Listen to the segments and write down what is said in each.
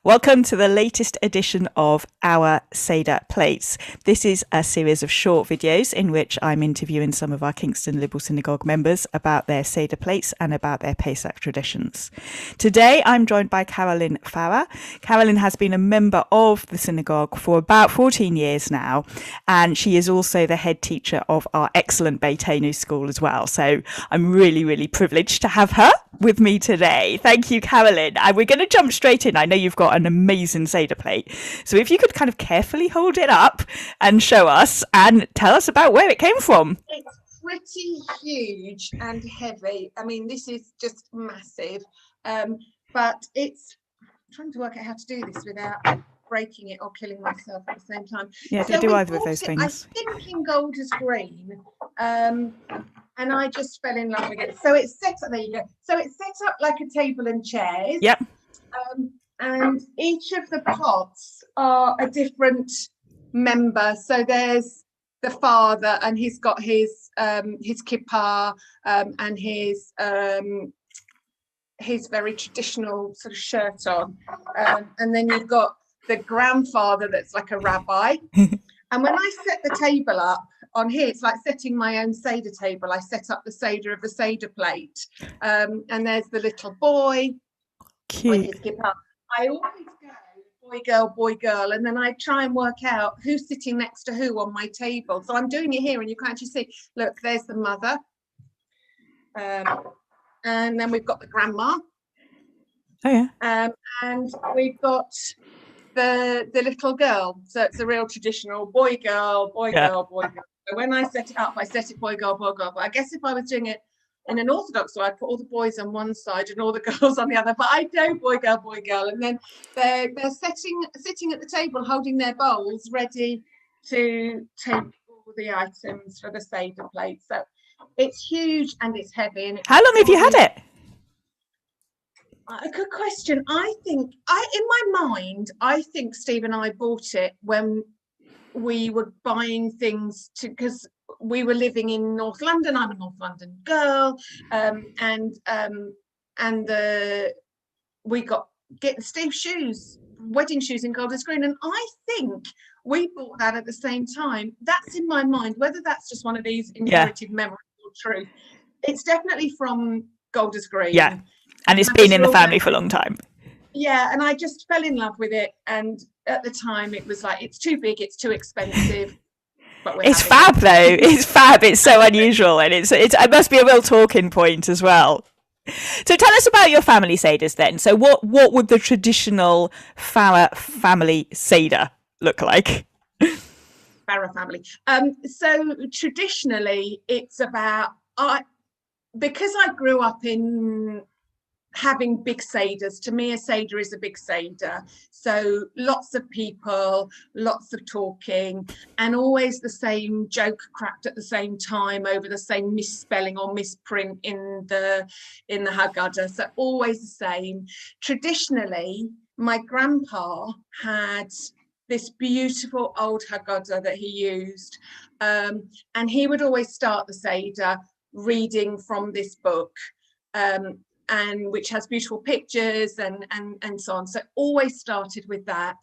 Welcome to the latest edition of our Seder Plates. This is a series of short videos in which I'm interviewing some of our Kingston Liberal Synagogue members about their Seder plates and about their Pesach traditions. Today I'm joined by Carolynne Farah. Carolynne has been a member of the synagogue for about 14 years now, and she is also the head teacher of our excellent Beitenu school as well. So I'm really privileged to have her with me today. Thank you, Carolynne. And we're going to jump straight in. I know you've got an amazing Seder plate. So if you could kind of carefully hold it up and show us and tell us about where it came from. It's pretty huge and heavy. I mean, this is just massive. But it's I'm trying to work out how to do this without breaking it or killing myself at the same time. Yeah, don't do either of those things. I think in Golders Green. And I just fell in love with it. So it's set up, there you go. So it's set up like a table and chairs. Yep. And each of the pots are a different member. So there's the father, and he's got his kippah and his very traditional sort of shirt on. And then you've got the grandfather that's like a rabbi. And when I set the table up on here, it's like setting my own Seder table. I set up the Seder of the Seder plate. And there's the little boy. Cute. I always go boy, girl. And then I try and work out who's sitting next to who on my table. So I'm doing it here, and you can actually see, look, there's the mother. And then we've got the grandma. Oh, yeah. And we've got the little girl. So it's a real traditional boy girl. So when I set it up, I set it boy girl. But I guess if I was doing it in an Orthodox way, I'd put all the boys on one side and all the girls on the other. But I do boy girl. And then they're sitting at the table holding their bowls ready to take all the items for the Seder plate. So it's huge and it's heavy. And how long have you had it? A good question. In my mind, I think Steve and I bought it when we were buying things because we were living in North London. I'm a North London girl, we got getting Steve's shoes, wedding shoes in Golders Green, and I think we bought that at the same time. That's in my mind. Whether that's just one of these inherited memories or truth, it's definitely from Golders Green. Yeah. And it's been in the family for a long time. Yeah, and I just fell in love with it. And at the time, it was like, it's too big, it's too expensive. But it's fab, though. It's fab. It's so unusual, and it must be a real talking point as well. So tell us about your family Seders then. So what would the traditional Farah family Seder look like? Farah family. So traditionally, it's about because I grew up in having big Seders. To me, a Seder is a big Seder. So lots of people, lots of talking, and always the same joke cracked at the same time over the same misspelling or misprint in the Haggadah. So always the same. Traditionally, my grandpa had this beautiful old Haggadah that he used. And he would always start the Seder reading from this book. And which has beautiful pictures and so on. So always started with that.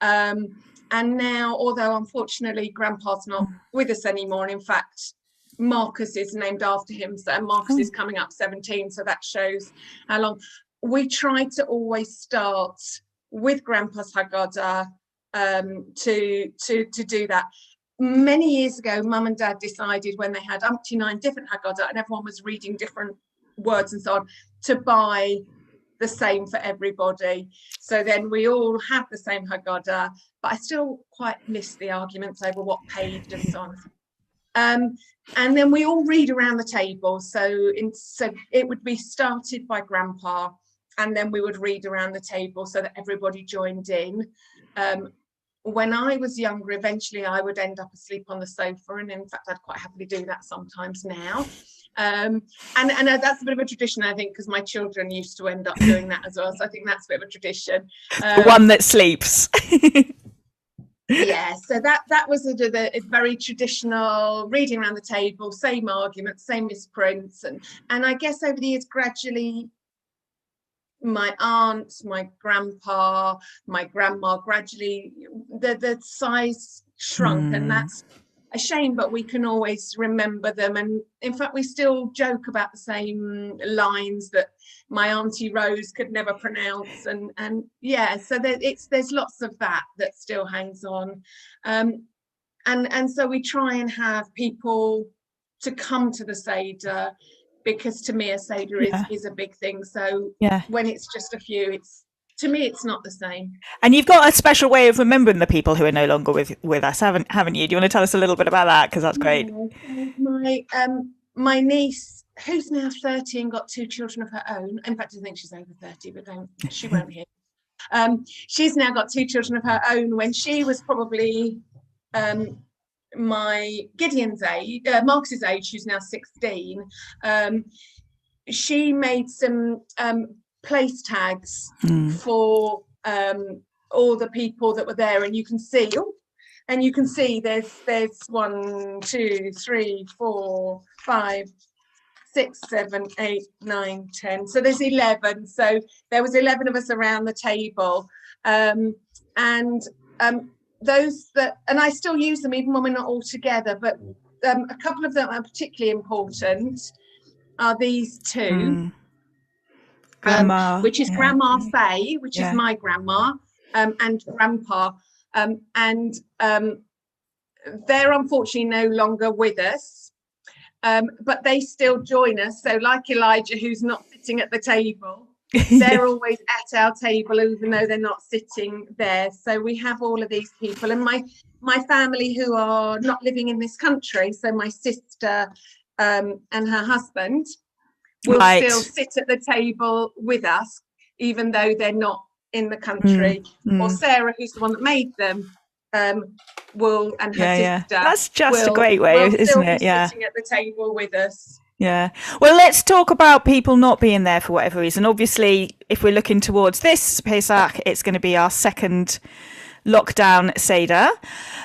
And now, although unfortunately Grandpa's not with us anymore, and in fact Marcus is named after him, so Marcus is coming up 17, so that shows how long. We try to always start with Grandpa's Haggadah to do that. Many years ago, Mum and Dad decided, when they had umpty 9 different Haggadah and everyone was reading different words and so on, to buy the same for everybody. So then we all have the same Haggadah, but I still quite miss the arguments over what page and so on. And then we all read around the table. So it would be started by Grandpa, and then we would read around the table so that everybody joined in. When I was younger, eventually I would end up asleep on the sofa, and in fact I'd quite happily do that sometimes now. And that's a bit of a tradition, I think, because my children used to end up doing that as well. So I think that's a bit of a tradition. The one that sleeps. Yeah, so that was a very traditional reading around the table, same arguments, same misprints, and I guess over the years gradually my aunts, my grandpa, my grandma, gradually the size shrunk, and that's a shame, but we can always remember them. And in fact, we still joke about the same lines that my auntie Rose could never pronounce, and yeah, so there's lots of that still hangs on, and so we try and have people to come to the Seder, because to me a Seder is a big thing. So when it's just a few, to me it's not the same. And you've got a special way of remembering the people who are no longer with us, haven't you? Do you want to tell us a little bit about that, because that's great? My niece, who's now 30 and got 2 children of her own, in fact I think she's over 30, but she won't hear, she's now got 2 children of her own. When she was probably my Gideon's age, Marcus's age, who's now 16, she made some place tags for all the people that were there, and you can see there's 1, 2, 3, 4, 5, 6, 7, 8, 9, 10. So there's 11. So there was 11 of us around the table, those that, and I still use them even when we're not all together, but a couple of them are particularly important are these 2, Grandma, which is Grandma Faye, which is my grandma, and Grandpa, and they're unfortunately no longer with us, but they still join us. So like Elijah, who's not sitting at the table, they're always at our table, even though they're not sitting there. So we have all of these people, and my family who are not living in this country. So my sister and her husband will still sit at the table with us, even though they're not in the country. Or Sarah, who's the one that made them, will, and her sister. That's just a great way, isn't it? Sitting at the table with us. Yeah. Well, let's talk about people not being there for whatever reason. Obviously, if we're looking towards this Pesach, it's going to be our second lockdown Seder.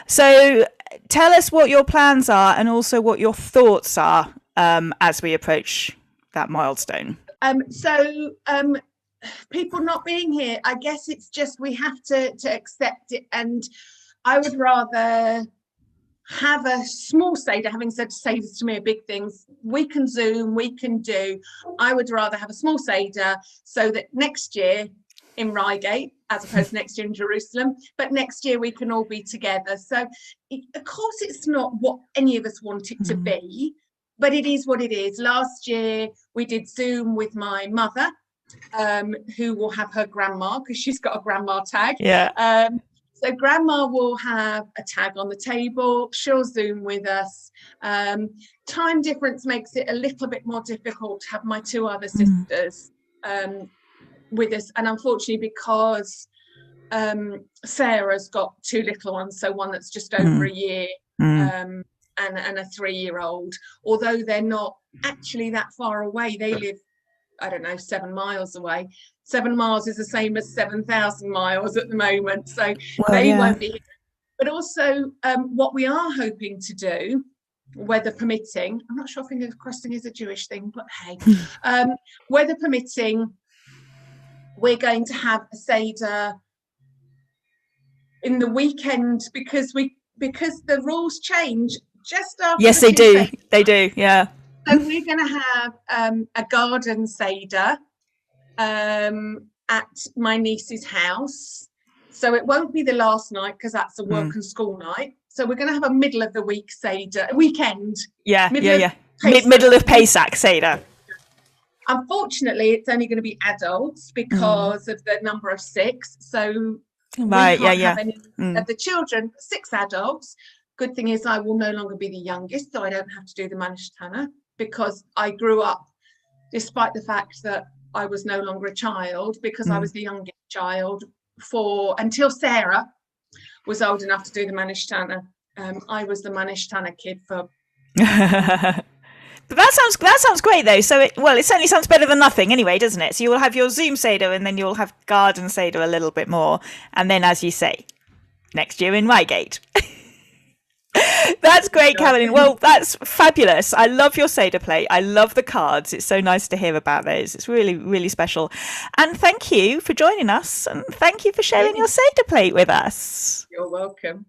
So tell us what your plans are, and also what your thoughts are as we approach that milestone. People not being here, I guess it's just we have to accept it. And I would rather have a small Seder. Having said Seders to me are big things. We can Zoom, we can do. I would rather have a small Seder, so that next year in Reigate, as opposed to next year in Jerusalem, but next year we can all be together. So of course it's not what any of us want it to be, but it is what it is. Last year we did Zoom with my mother, who will have her grandma, because she's got a grandma tag. So grandma will have a tag on the table. She'll Zoom with us. Time difference makes it a little bit more difficult to have my 2 other sisters with us. And unfortunately, because Sarah's got 2 little ones, so one that's just over a year and a 3-year-old, although they're not actually that far away. They live, I don't know, 7 miles away. 7 miles is the same as 7,000 miles at the moment, so they won't be here. But also what we are hoping to do, weather permitting, I'm not sure finger crossing is a Jewish thing, but hey, weather permitting, we're going to have a Seder in the weekend, because the rules change just after. Yes, they do. They do, yeah. So we're going to have a garden Seder at my niece's house. So it won't be the last night, because that's a work and school night. So we're going to have a middle of the week Seder, weekend. Middle of Pesach Seder. Unfortunately, it's only going to be adults because of the number of 6. So we can't have any of the children, 6 adults. Good thing is I will no longer be the youngest, so I don't have to do the Manishtana, because I grew up, despite the fact that I was no longer a child, because I was the youngest child until Sarah was old enough to do the Manishtana. I was the Manishtana kid for. But that sounds great though. So it certainly sounds better than nothing anyway, doesn't it? So you will have your Zoom Seder, and then you'll have garden Seder a little bit more, and then, as you say, next year in Reigate. That's great, Carolynne. Well, that's fabulous. I love your Seder plate. I love the cards. It's so nice to hear about those. It's really, really special. And thank you for joining us. And thank you for sharing your Seder plate with us. You're welcome.